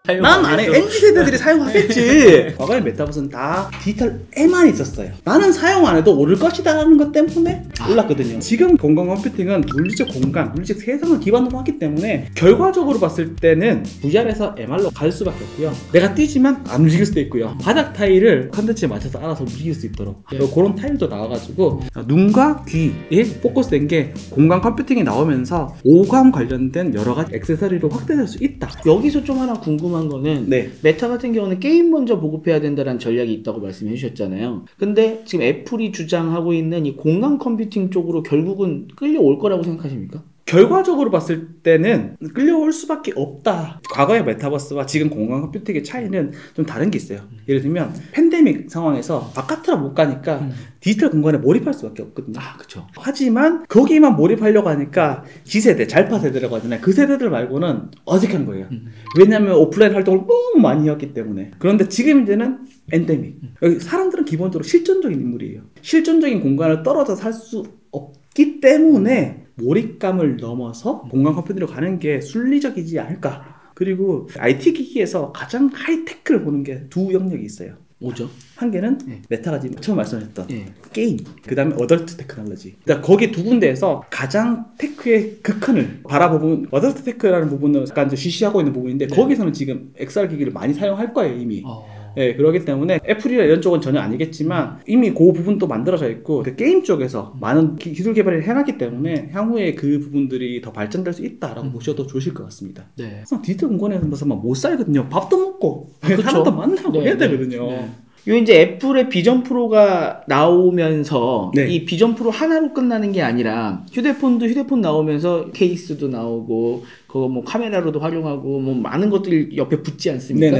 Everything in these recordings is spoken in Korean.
난 안 해. MZ세대들이 사용하겠지. 과거의 메타버스는 다 디지털에만 있었어요. 나는 사용 안 해도 오를 것이다 라는 것 때문에 올랐거든요. 지금 공간 컴퓨팅은 물리적 공간, 물리적 세상을 기반으로 하기 때문에 결과적으로 봤을 때는 VR에서 MR로 갈 수밖에 없고요. 내가 뛰지만 안 움직일 수도 있고요. 바닥 타일을 컨텐츠에 맞춰서 알아서 움직일 수 있도록 그런 타일도 나와가지고 눈과 귀에 포커스된 게 공간 컴퓨팅이 나오면서 오감 관련된 여러 가지 액세서리로 확대될 수 있다. 여기서 좀 하나 궁금한 거는 메타 같은 경우는 게임 먼저 보급해야 된다는 전략이 있다고 말씀해 주셨잖아요. 근데 지금 애플이 주장하고 있는 이 공간 컴퓨팅 쪽으로 결국은 끌려올 거라고 생각하십니까? 결과적으로 봤을 때는 끌려올 수밖에 없다. 과거의 메타버스와 지금 공간 컴퓨팅의 차이는 좀 다른 게 있어요. 예를 들면 팬데믹 상황에서 바깥으로 못 가니까 디지털 공간에 몰입할 수밖에 없거든요. 그렇죠. 하지만 거기만 몰입하려고 하니까 G세대, 잘파 세대라고 하잖아요. 그 세대들 말고는 어색한 거예요. 왜냐하면 오프라인 활동을 너무 많이 했기 때문에. 그런데 지금 이제는 엔데믹. 여기 사람들은 기본적으로 실존적인 인물이에요. 실존적인 공간을 떨어져 살 수 없기 때문에 몰입감을 넘어서 공간 컴퓨터로 가는 게 순리적이지 않을까. 그리고 IT 기기에서 가장 하이테크를 보는 게 두 영역이 있어요. 뭐죠? 한 개는 메타가 지금 처음 말씀하셨던 게임, 그 다음에 어덜트 테크놀로지. 그러니까 거기 두 군데에서 가장 테크의 극한을 바라보면 어덜트 테크라는 부분은 약간 쉬쉬하고 있는 부분인데 거기서는 지금 XR 기기를 많이 사용할 거예요 이미. 그러기 때문에 애플이나 이런 쪽은 전혀 아니겠지만 이미 그 부분도 만들어져 있고 그 게임 쪽에서 많은 기술 개발을 해놨기 때문에 향후에 그 부분들이 더 발전될 수 있다라고 보셔도 좋으실 것 같습니다. 디지털 공간에서만 못 살거든요. 밥도 먹고 사람도 만나고 해야 되거든요. 요 이제 애플의 비전 프로가 나오면서 이 비전 프로 하나로 끝나는 게 아니라 휴대폰 나오면서 케이스도 나오고 그거 뭐 카메라로도 활용하고 뭐 많은 것들이 옆에 붙지 않습니까?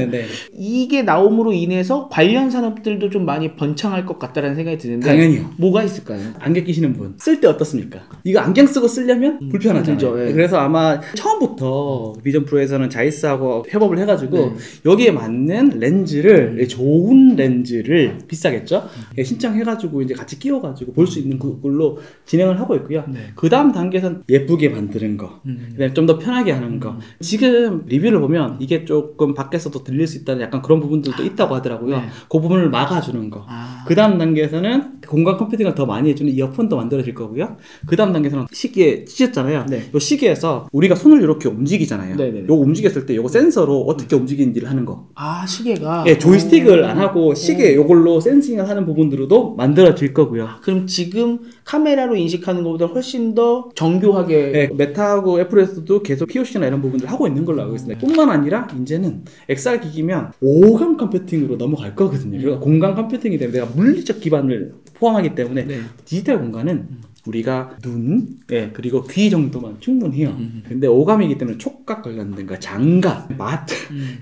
이게 나옴으로 인해서 관련 산업들도 좀 많이 번창할 것 같다라는 생각이 드는데 당연히요. 뭐가 있을까요? 안경 끼시는 분 쓸 때 어떻습니까? 이거 안경 쓰고 쓰려면 불편하잖아요. 그래서 아마 처음부터 비전 프로에서는 자이스하고 협업을 해가지고 여기에 맞는 렌즈를 좋은 렌즈를 비싸겠죠? 신청해가지고 이제 같이 끼워가지고 볼 수 있는 그걸로 진행을 하고 있고요. 그 다음 단계에서는 예쁘게 만드는 거, 그다음에 좀 더 편하게 하는 거. 지금 리뷰를 보면 이게 조금 밖에서도 들릴 수 있다는 약간 그런 부분들도 있다고 하더라고요. 그 부분을 막아주는 거. 그 다음 단계에서는 공간 컴퓨팅을 더 많이 해주는 이어폰도 만들어질 거고요. 그 다음 단계에서는 시계 찢었잖아요. 이 시계에서 우리가 손을 이렇게 움직이잖아요. 요거 움직였을 때 요거 센서로 어떻게 움직이는지를 하는 거. 시계가? 조이스틱을 안 하고 시계 요걸로 센싱을 하는 부분들도 만들어질 거고요. 그럼 지금 카메라로 인식하는 것보다 훨씬 더 정교하게 메타하고 애플에서도 계속 POC나 이런 부분들을 하고 있는 걸로 알고 있습니다. 뿐만 아니라 이제는 XR 기기면 오감 컴퓨팅으로 넘어갈 거거든요. 그러니까 공간 컴퓨팅이 되면 내가 물리적 기반을 포함하기 때문에 디지털 공간은 우리가 눈, 그리고 귀 정도만 충분해요. 근데 오감이기 때문에 촉각 관련된 거, 장각, 맛,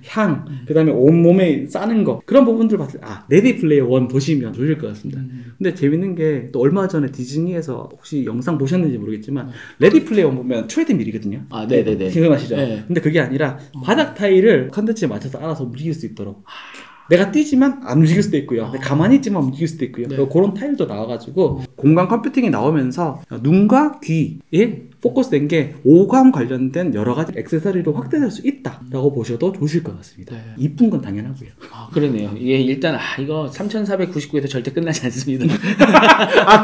향, 그 다음에 온몸에 싸는 거, 그런 부분들 봤을 때, 레디 플레이어 1 보시면 좋을 것 같습니다. 근데 재밌는 게, 또 얼마 전에 디즈니에서 혹시 영상 보셨는지 모르겠지만, 레디 플레이어 1 보면 트레드밀이거든요. 기억나시죠? 근데 그게 아니라, 바닥 타일을 컨텐츠에 맞춰서 알아서 움직일 수 있도록. 내가 뛰지만 안 움직일 수도 있고요. 가만히 있지만 움직일 수도 있고요. 그런 타일도 나와가지고 공간 컴퓨팅이 나오면서 눈과 귀에 포커스된 게 오감 관련된 여러 가지 액세서리로 확대될 수 있다라고 보셔도 좋으실 것 같습니다. 이쁜 건 당연하고요. 그러네요. 이게 일단 이거 3499에서 절대 끝나지 않습니다.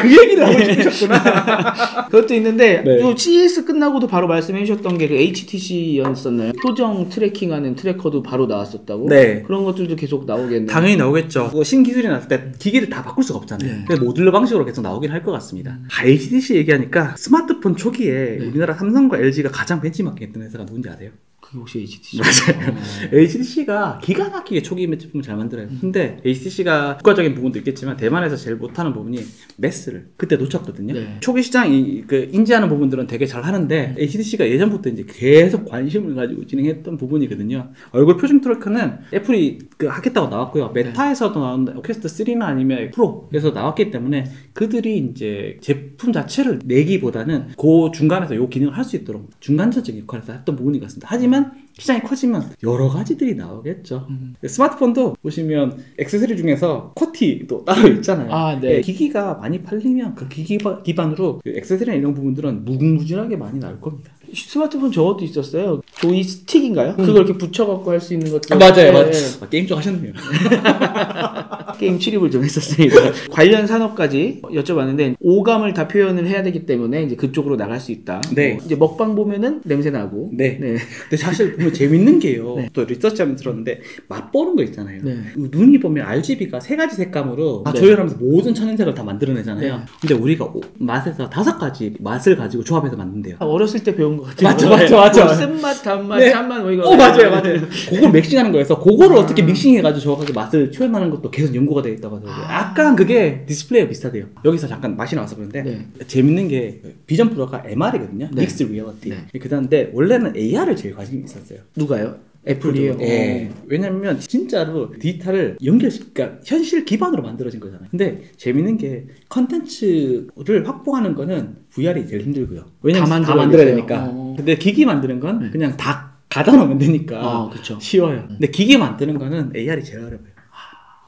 그 얘기를 하고 싶으셨구나. 그것도 있는데 요 CES 끝나고도 바로 말씀해 주셨던 게 그 HTC였었나요? 표정 트래킹하는 트래커도 바로 나왔었다고? 그런 것들도 계속 나오겠네요. 당연히 나오겠죠. 신기술이 나왔을 때 기기를 다 바꿀 수가 없잖아요. 그래서 모듈러 방식으로 계속 나오긴 할 것 같습니다. HTC 얘기하니까 스마트폰 초기에 우리나라 삼성과 LG가 가장 벤치마킹했던 회사가 누군지 아세요? 그게 혹시 HTC? 맞아요. HTC가 기가 막히게 초기 제품을 잘 만들어요. 근데 HTC가 국가적인 부분도 있겠지만 대만에서 제일 못하는 부분이 매스를 그때 놓쳤거든요. 초기 시장이 인지하는 부분들은 되게 잘 하는데 HTC가 예전부터 이제 계속 관심을 가지고 진행했던 부분이거든요. 얼굴 표정 트래커는 애플이 하겠다고 나왔고요. 메타에서도 나왔는데 퀘스트 3나 아니면 프로에서 나왔기 때문에 그들이 이제 제품 자체를 내기보다는 그 중간에서 요 기능을 할 수 있도록 중간자적인 역할을 했던 부분이 같습니다. 하지만 시장이 커지면 여러 가지들이 나오겠죠. 스마트폰도 보시면 액세서리 중에서 커티도 따로 있잖아요. 기기가 많이 팔리면 그 기기 기반으로 액세서리나 이런 부분들은 무궁무진하게 많이 나올 겁니다. 스마트폰 저것도 있었어요. 조이스틱인가요? 그걸 이렇게 붙여갖고 할 수 있는 것도. 맞아요, 맞아요. 게임 쪽 하셨네요. 게임 출입을 좀 했었습니다. 관련 산업까지 여쭤봤는데 오감을 다 표현을 해야 되기 때문에 이제 그쪽으로 나갈 수 있다. 네. 이제 먹방 보면은 냄새 나고. 네. 근데 사실 보면 재밌는 게요. 네. 또 리서치하면서 들었는데 맛보는 거 있잖아요. 네. 눈이 보면 RGB가 3가지 색감으로 다 네. 조율하면서 모든 천연색을 다 만들어내잖아요. 네. 근데 우리가 맛에서 5가지 맛을 가지고 조합해서 만든대요. 어렸을 때 배운 것 같아요. 맞죠. 뭐 쓴맛, 단맛, 네. 짠맛 뭐 이거. 맞아요. 그걸 믹싱하는 거여서 그거를 어떻게 믹싱해가지고 정확하게 맛을 표현하는 것도 계속 연구가 되어 있다고 하더라고요. 약간 그게 디스플레이와 비슷하대요. 여기서 잠깐 맛이 나와서 그런데 네. 재밌는 게 비전 프로가 MR이거든요. 네. 믹스 리얼리티. 네. 그다음에 원래는 AR을 제일 관심이 있었어요. 누가요? 애플이요? 네. 왜냐면 진짜로 디지털을 그러니까 현실 기반으로 만들어진 거잖아요. 근데 재밌는 게 컨텐츠를 확보하는 거는 VR이 제일 힘들고요. 왜냐면 다 만들어야 되니까. 근데 기기 만드는 건 그냥 다 가다 놓으면 되니까 그쵸. 쉬워요. 근데 기기 만드는 거는 AR이 제일 어려워요.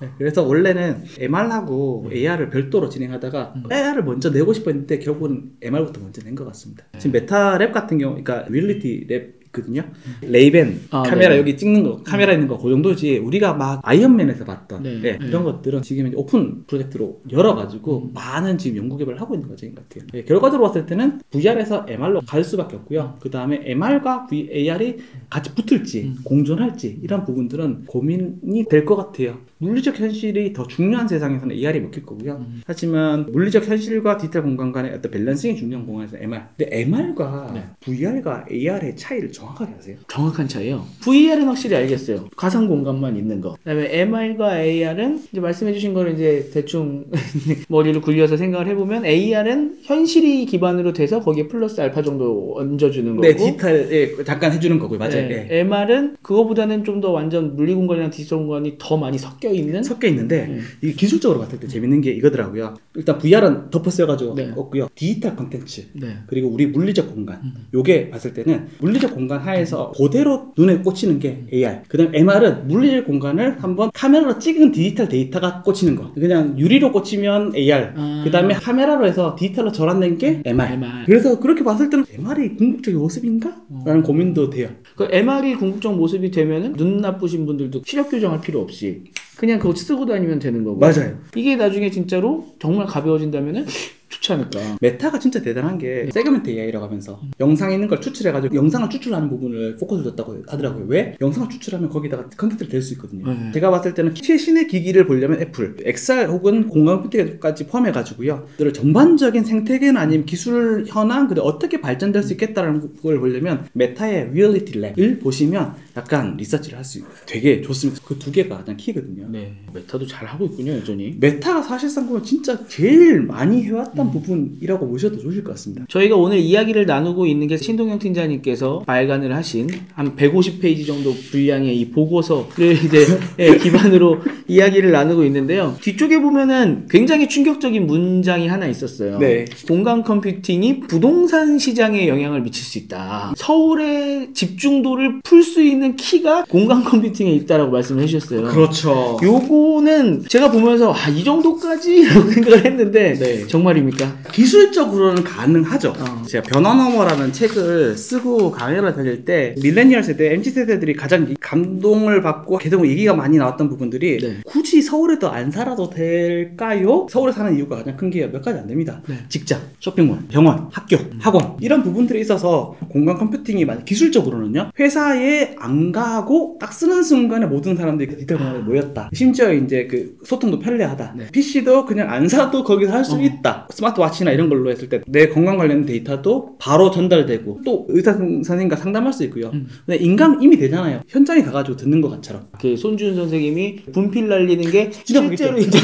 네, 그래서 원래는 MR하고 AR을 별도로 진행하다가 AR을 먼저 내고 싶었는데 결국은 MR부터 먼저 낸 것 같습니다. 지금 메타랩 같은 경우, 그러니까 리얼리티 랩 있거든요. 레이벤 카메라 여기 찍는 거, 카메라 있는 거 그 정도지. 우리가 막 아이언맨에서 봤던 이런 것들은 지금 이제 오픈 프로젝트로 열어가지고 많은 지금 연구 개발을 하고 있는 과정인 것 같아요. 결과적으로 봤을 때는 VR에서 MR로 갈 수밖에 없고요. 그 다음에 MR과 AR이 같이 붙을지 공존할지 이런 부분들은 고민이 될 것 같아요. 물리적 현실이 더 중요한 세상에서는 AR이 먹힐 거고요. 하지만 물리적 현실과 디지털 공간 간의 어떤 밸런싱이 중요한 공간에서 MR. 근데 MR과 VR과 AR의 차이를 정확하게 아세요? 정확한 차이요. VR은 확실히 알겠어요. 가상 공간만 있는 거. 그다음에 MR과 AR은 이제 말씀해주신 거를 이제 대충 머리를 굴려서 생각을 해보면 AR은 현실이 기반으로 돼서 거기에 플러스 알파 정도 얹어주는 거고. 네, 디지털에 잠깐 해주는 거고요. 맞아요. 네. MR은 그거보다는 좀 더 완전 물리 공간이랑 디지털 공간이 더 많이 섞여 있는데 이게 기술적으로 봤을 때 재밌는 게 이거더라고요. 일단 VR은 덮어 쓰여가지고 없고요. 디지털 컨텐츠 그리고 우리 물리적 공간 요게 봤을 때는 물리적 공간 하에서 그대로 눈에 꽂히는 게 AR. 그 다음 MR은 물리적 공간을 한번 카메라로 찍은 디지털 데이터가 꽂히는 거. 그냥 유리로 꽂히면 AR. 그 다음에 카메라로 해서 디지털로 전환된 게 MR. 그래서 그렇게 봤을 때는 MR이 궁극적인 모습인가? 라는 고민도 돼요. 그 MR이 궁극적 모습이 되면은 눈 나쁘신 분들도 시력 교정할 필요 없이 그냥 그거 쓰고 다니면 되는 거고. 맞아요. 이게 나중에 진짜로 정말 가벼워진다면은 좋지 않을까. 메타가 진짜 대단한 게 세그멘트 AI라고 하면서 영상에 있는 걸 추출해가지고 영상을 추출하는 부분을 포커스를 줬다고 하더라고요. 왜? 영상을 추출하면 거기다가 컨텐츠를 댈 수 있거든요. 제가 봤을 때는 최신의 기기를 보려면 애플, XR 혹은 공간 컴퓨터까지 포함해가지고요. 들 전반적인 생태계나 아니면 기술 현황, 그리고 어떻게 발전될 수 있겠다는 걸 보려면 메타의 리얼리티 랩을 보시면 약간 리서치를 할 수 되게 좋습니다. 그 두 개가 가장 키거든요. 네, 메타도 잘 하고 있군요, 여전히. 메타가 사실상 보면 진짜 제일 많이 해왔던 부분이라고 보셔도 좋으실 것 같습니다. 저희가 오늘 이야기를 나누고 있는 게 신동영 팀장님께서 발간을 하신 한 150페이지 정도 분량의 이 보고서를 이제 기반으로 이야기를 나누고 있는데요. 뒤쪽에 보면은 굉장히 충격적인 문장이 하나 있었어요. 네. 공간 컴퓨팅이 부동산 시장에 영향을 미칠 수 있다. 서울의 집중도를 풀 수 있는 키가 공간 컴퓨팅에 있다라고 말씀을 해주셨어요. 그렇죠. 요거는 제가 보면서 이 정도까지? 라고 생각을 했는데 정말입니까? 기술적으로는 가능하죠. 제가 변화너머라는 책을 쓰고 강의를 다닐 때 밀레니얼 세대, MZ 세대들이 가장 감동을 받고 계속 얘기가 많이 나왔던 부분들이 굳이 서울에도 안 살아도 될까요? 서울에 사는 이유가 가장 큰 게 몇 가지 안 됩니다. 직장, 쇼핑몰, 병원, 학교, 학원 이런 부분들이 있어서 공간 컴퓨팅이 기술적으로는요. 회사에 안 가고 딱 쓰는 순간에 모든 사람들이 디지털 공간에 모였다. 심지어 이제 그 소통도 편리하다. PC도 그냥 안 사도 거기서 할 수 있다. 스마트워치나 이런 걸로 했을 때 내 건강 관련 데이터도 바로 전달되고 또 의사 선생님과 상담할 수 있고요. 근데 인강 이미 되잖아요. 현장에 가가지고 듣는 것처럼. 그 손준 선생님이 분필 날리는 게 실제로 이제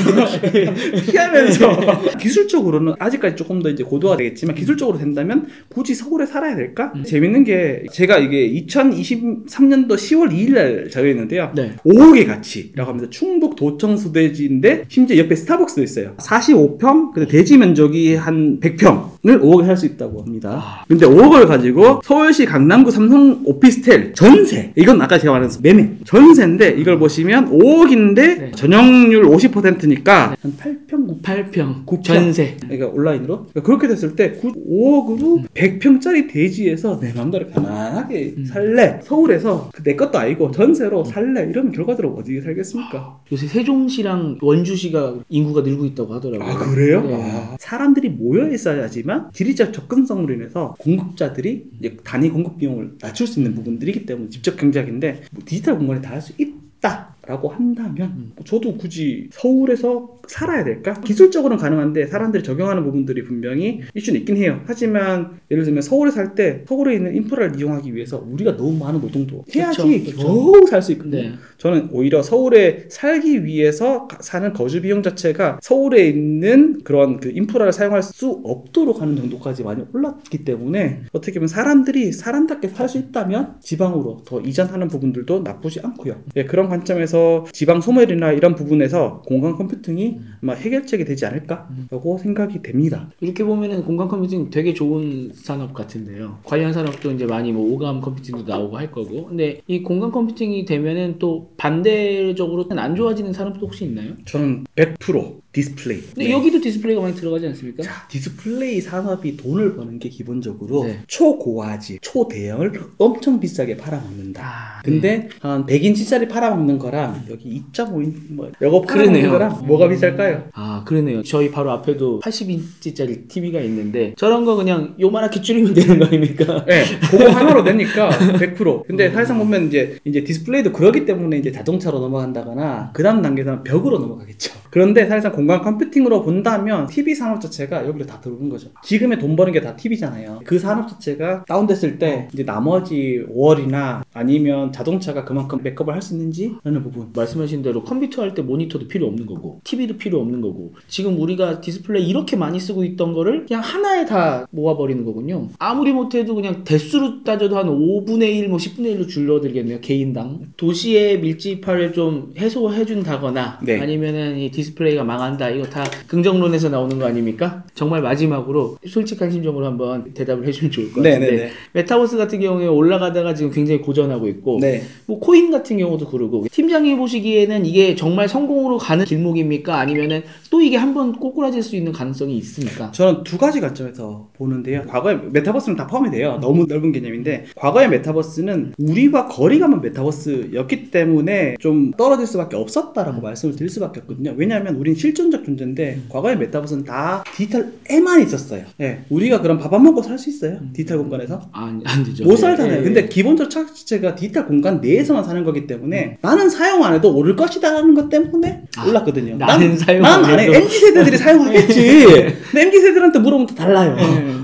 피하면서 기술적으로는 아직까지 조금 더 이제 고도화 되겠지만 기술적으로 된다면 굳이 서울에 살아야 될까? 재밌는 게 제가 이게 2023년도 10월 2일날 자료했는데요. 5억의 가치라고 하면서 충북 도청 소대지인데 심지어 옆에 스타벅스도 있어요. 45평, 근데 대지 면적이 한 100평 5억에 살 수 있다고 합니다. 근데 5억을 가지고 서울시 강남구 삼성 오피스텔 전세, 이건 아까 제가 말한 매매 전세인데 이걸 보시면 5억인데 전용률 50%니까 한 8평, 8평 전세. 그러니까 온라인으로 그렇게 됐을 때 5억으로 100평짜리 대지에서 내 마음대로 편안하게 살래, 서울에서 내 것도 아니고 전세로 살래, 이러면 결과적으로 어디에 살겠습니까? 요새 세종시랑 원주시가 인구가 늘고 있다고 하더라고요. 아, 그래요? 네. 사람들이 모여 있어야지만 지리적 접근성으로 인해서 공급자들이 이제 단위 공급 비용을 낮출 수 있는 부분들이기 때문에 직접 경제학인데, 디지털 공간에 다 할 수 있다라고 한다면 저도 굳이 서울에서 살아야 될까? 기술적으로는 가능한데 사람들이 적용하는 부분들이 분명히 이슈는 있긴 해요. 하지만 예를 들면 서울에 살 때 서울에 있는 인프라를 이용하기 위해서 우리가 너무 많은 노동도 해야지 겨우 살 수 있거든요. 네. 저는 오히려 서울에 살기 위해서 사는 거주 비용 자체가 서울에 있는 그런 그 인프라를 사용할 수 없도록 하는 정도까지 많이 올랐기 때문에 어떻게 보면 사람들이 사람답게 살 수 있다면 지방으로 더 이전하는 부분들도 나쁘지 않고요. 네, 그런 관점에서 지방 소멸이나 이런 부분에서 공간 컴퓨팅이 아마 해결책이 되지 않을까라고 생각이 됩니다. 이렇게 보면은 공간 컴퓨팅 되게 좋은 산업 같은데요. 관련 산업도 이제 많이 뭐 오감 컴퓨팅도 나오고 할 거고. 근데 이 공간 컴퓨팅이 되면은 또 반대적으로는 안 좋아지는 산업도 혹시 있나요? 저는 100% 디스플레이. 근데 여기도 디스플레이가 많이 들어가지 않습니까? 자, 디스플레이 산업이 돈을 버는 게 기본적으로 초고화질, 초대형을 엄청 비싸게 팔아먹는다. 근데 한 100인치짜리 팔아먹는 거랑 여기 2.5인치 뭐 이거 팔아먹는 거랑 뭐가 비쌀까요? 아, 그러네요. 저희 바로 앞에도 80인치짜리 TV가 있는데 저런 거 그냥 요만하게 줄이면 되는 거 아닙니까? 네, 그거 하나로 되니까 100%. 근데 사실상 보면 이제 디스플레이도 그러기 때문에 이제 자동차로 넘어간다거나 그 다음 단계에서는 벽으로 넘어가겠죠. 그런데 사실상 공간 컴퓨팅으로 본다면 TV 산업 자체가 여기로 다 들어오는 거죠. 지금의 돈 버는 게 다 TV잖아요. 그 산업 자체가 다운됐을 때 이제 나머지 월이나 아니면 자동차가 그만큼 백업을 할 수 있는지 라는 부분. 말씀하신 대로 컴퓨터 할 때 모니터도 필요 없는 거고 TV도 필요 없는 거고 지금 우리가 디스플레이 이렇게 많이 쓰고 있던 거를 그냥 하나에 다 모아버리는 거군요. 아무리 못해도 그냥 대수로 따져도 한 5분의 1, 뭐 10분의 1로 줄어들겠네요. 개인당. 도시의 밀집화를 좀 해소해준다거나 아니면은 이 디스플레이가 망한다. 이거 다 긍정론에서 나오는 거 아닙니까? 정말 마지막으로 솔직한 심정으로 한번 대답을 해주면 좋을 것 같은데 메타버스 같은 경우에 올라가다가 지금 굉장히 고전하고 있고 뭐 코인 같은 경우도 그러고 팀장님 보시기에는 이게 정말 성공으로 가는 길목입니까? 아니면은 또 이게 한번 꼬꾸라질 수 있는 가능성이 있습니까? 저는 두 가지 관점에서 보는데요. 과거에 메타버스는 다 포함이 돼요. 너무 넓은 개념인데 과거의 메타버스는 우리와 거리가 먼 메타버스였기 때문에 좀 떨어질 수밖에 없었다라고 말씀을 드릴 수밖에 없거든요. 왜냐하면 우린 실존적 존재인데 과거의 메타버스는 다 디지털에만 있었어요. 네, 우리가 그럼 밥 안 먹고 살 수 있어요? 디지털 공간에서? 안 되죠. 못 살잖아요. 근데 기본적 착취 자체가 디지털 공간 내에서만 사는 거기 때문에 나는 사용 안 해도 오를 것이다라는 것 때문에 올랐거든요. 나는 사용 안 해. MZ세대들이 사용하겠지. 근데 MZ세대들한테 물어보면 또 달라요.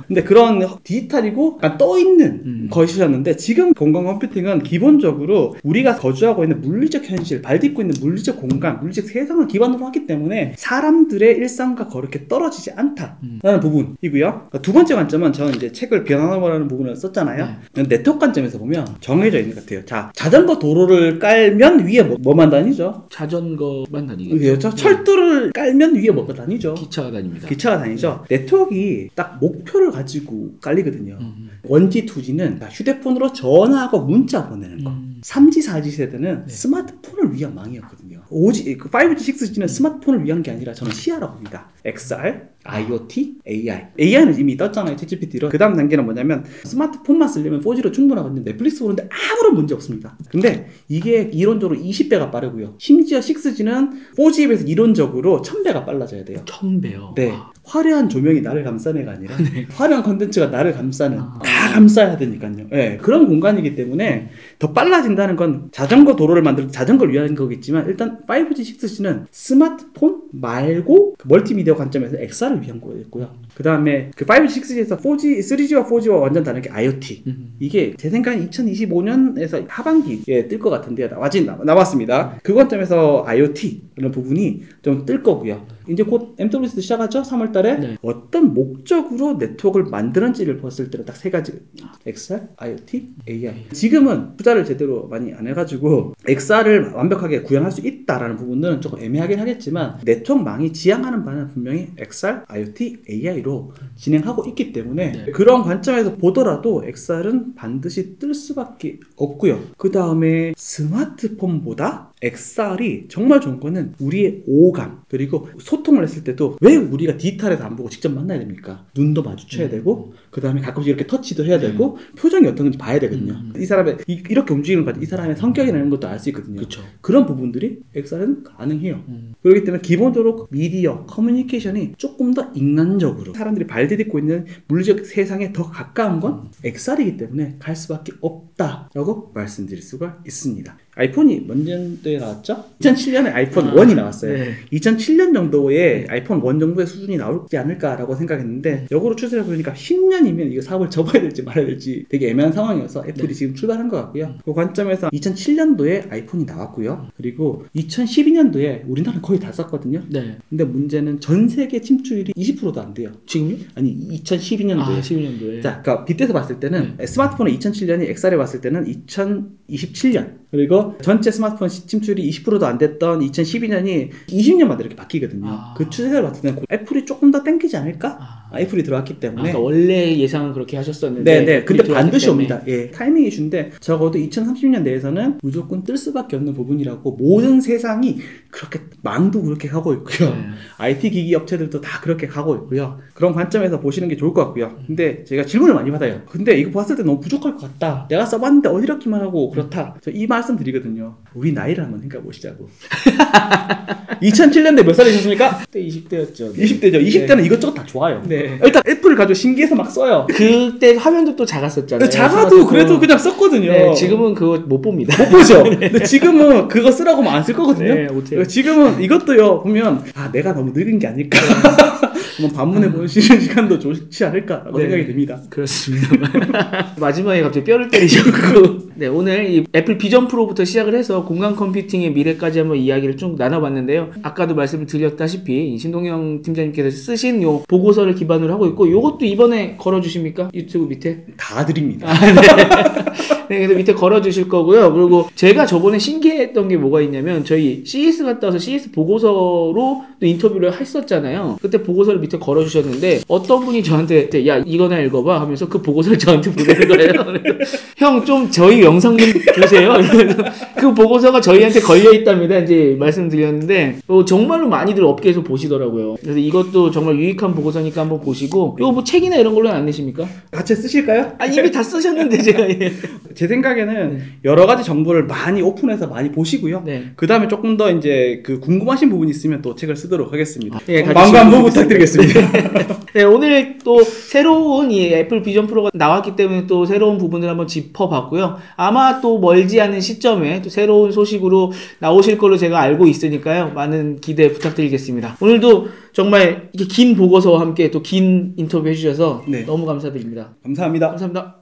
근데 그런 디지털이고 약간 떠있는 것이었는데 지금 공간 컴퓨팅은 기본적으로 우리가 거주하고 있는 물리적 현실, 발 딛고 있는 물리적 공간, 물리적 세상을 기반으로 하기 때문에 사람들의 일상과 그렇게 떨어지지 않다라는 부분이고요. 두 번째 관점은 저는 이제 책을 변환하라는 부분을 썼잖아요. 네트워크 관점에서 보면 정해져 있는 것 같아요. 자, 자전거 도로를 깔면 위에 뭐만 다니죠? 자전거만 다니겠죠. 그렇죠. 철도를 깔면 위에 뭐가 다니죠? 기차가 다닙니다. 기차가 다니죠. 네트워크가 딱 목표를 가지고 깔리거든요. 1G, 2G는 휴대폰으로 전화하고 문자 보내는 거. 3G, 4G 세대는 스마트폰을 위한 망이었거든요. 5G, 5G, 6G는 스마트폰을 위한 게 아니라 저는 시야라고 봅니다. XR, IoT, AI. AI는 이미 떴잖아요. 챗GPT로. 그 다음 단계는 뭐냐면 스마트폰만 쓰려면 4G로 충분하거든요. 넷플릭스 보는데 아무런 문제 없습니다. 근데 이게 이론적으로 20배가 빠르고요. 심지어 6G는 4G에 비해서 이론적으로 1000배가 빨라져야 돼요. 1000배요? 네. 화려한 조명이 나를 감싸는 애가 아니라 화려한 컨텐츠가 나를 감싸는 다 감싸야 되니까요. 네. 그런 공간이기 때문에 더 빨라진다는 건 자전거 도로를 만들 자전거를 위한 거겠지만 일단 5G, 6G는 스마트폰 말고 그 멀티미디어 관점에서 XR을 위한 거였고요. 그 다음에 그 5G, 6G에서 4G, 3G와 4G와 완전 다른 게 IoT. 이게 제 생각엔 2025년에서 하반기에 뜰 것 같은데요. 나왔습니다. 그 관점에서 IoT 이런 부분이 좀 뜰 거고요. 이제 곧 MWC도 시작하죠? 3월 달에 네. 어떤 목적으로 네트워크를 만드는지를 봤을 때는 딱 세 가지거든요. XR, IoT, AI. 지금은 투자를 제대로 많이 안 해가지고 XR을 완벽하게 구현할 수 있다라는 부분들은 조금 애매하긴 하겠지만 네트워크망이 지향하는 바는 분명히 XR, IoT, AI로 진행하고 있기 때문에 네. 그런 관점에서 보더라도 XR은 반드시 뜰 수밖에 없고요. 그 다음에 스마트폰보다 XR이 정말 좋은 거는 우리의 오감 그리고 소통을 했을 때도 왜 우리가 디지털에서 안 보고 직접 만나야 됩니까? 눈도 마주쳐야 되고 그 다음에 가끔씩 이렇게 터치도 해야 되고 표정이 어떤 건지 봐야 되거든요. 이 사람의 이렇게 움직이는 것 같아. 이 사람의 성격이나 이런 것도 알 수 있거든요. 그쵸. 그런 부분들이 XR은 가능해요. 그렇기 때문에 기본적으로 미디어, 커뮤니케이션이 조금 더 인간적으로 사람들이 발디딛고 있는 물리적 세상에 더 가까운 건 XR이기 때문에 갈 수밖에 없다라고 말씀드릴 수가 있습니다. 아이폰이 몇 년도에 나왔죠? 2007년에 아이폰 1이 나왔어요. 네. 2007년 정도에 아이폰 1 정도의 수준이 나오지 않을까라고 생각했는데 역으로 추세를 보니까 10년이면 이거 사업을 접어야 될지 말아야 될지 되게 애매한 상황이어서 애플이 지금 출발한 것 같고요. 그 관점에서 2007년도에 아이폰이 나왔고요. 그리고 2012년도에 우리나라는 거의 다 썼거든요. 네. 근데 문제는 전 세계 침투율이 20%도 안 돼요. 지금요? 아니 2012년도에. 12년도에. 자, 그러니까 빗대서 봤을 때는 스마트폰은 2007년이 XR에 봤을 때는 2027년 그리고 전체 스마트폰 침투율이 20%도 안 됐던 2012년이 20년마다 이렇게 바뀌거든요. 그 추세를 봤을 때는 애플이 조금 더 땡기지 않을까? 애플이 들어왔기 때문에. 그러니까 원래 예상은 그렇게 하셨었는데. 네네. 근데 반드시 옵니다. 예. 타이밍 이슈인데 적어도 2030년 내에서는 무조건 뜰 수밖에 없는 부분이라고 모든 세상이 그렇게 망도 그렇게 가고 있고요. IT 기기 업체들도 다 그렇게 가고 있고요. 그런 관점에서 보시는 게 좋을 것 같고요. 근데 제가 질문을 많이 받아요. 근데 이거 봤을 때 너무 부족할 것 같다. 내가 써봤는데 어지럽기만 하고 그렇다. 저 이 말씀 드리거든요. 우리 나이를 한번 생각해 보시자고. 2007년대 몇 살이셨습니까? 그때 20대였죠. 20대죠. 20대는 이것저것 다 좋아요. 네. 일단 애플을 가지고 신기해서 막 써요. 그때 화면도 또 작았었잖아요. 작아도 그래도 그냥 썼거든요. 네, 지금은 그거 못 봅니다. 못 보죠. 근데 지금은 그거 쓰라고 하면 안 쓸 거거든요. 네, 못해요. 지금은 이것도요, 보면, 내가 너무 늙은 게 아닐까. 한번 반문해 보시는 시간도 좋지 않을까라고 생각이 듭니다. 그렇습니다. 마지막에 갑자기 뼈를 때리셨고. 네, 오늘 이 애플 비전 프로부터 시작을 해서 공간 컴퓨팅의 미래까지 한번 이야기를 쭉 나눠봤는데요. 아까도 말씀을 드렸다시피 신동영 팀장님께서 쓰신 요 보고서를 기반으로 하고 있고, 요것도 이번에 걸어주십니까? 유튜브 밑에? 다 드립니다. 네, 그래서 밑에 걸어주실 거고요. 그리고 제가 저번에 신기했던 게 뭐가 있냐면 저희 CS 갔다 와서 CS 보고서로 또 인터뷰를 했었잖아요. 그때 보고서를 밑에 걸어주셨는데 어떤 분이 저한테 야 이거나 읽어봐 하면서 그 보고서를 저한테 보내는 거예요. 형 좀 저희 영상 좀 보세요. 그 보고서가 저희한테 걸려있답니다. 이제 말씀드렸는데 정말로 많이들 업계에서 보시더라고요. 그래서 이것도 정말 유익한 보고서니까 한번 보시고 이거 뭐 책이나 이런 걸로는 안 내십니까? 같이 쓰실까요? 이미 다 쓰셨는데 제가 제 생각에는 여러 가지 정보를 많이 오픈해서 많이 보시고요. 그 다음에 조금 더 이제 그 궁금하신 부분이 있으면 또 책을 쓰도록 하겠습니다. 마음과 한번 부탁드리겠습니다. 네, 오늘 또 새로운 이 애플 비전 프로가 나왔기 때문에 또 새로운 부분을 한번 짚어봤고요. 아마 또 멀지 않은 시점에 또 새로운 소식으로 나오실 걸로 제가 알고 있으니까요. 많은 기대 부탁드리겠습니다. 오늘도 정말 이렇게 긴 보고서와 함께 또 긴 인터뷰 해주셔서 너무 감사드립니다. 감사합니다. 감사합니다.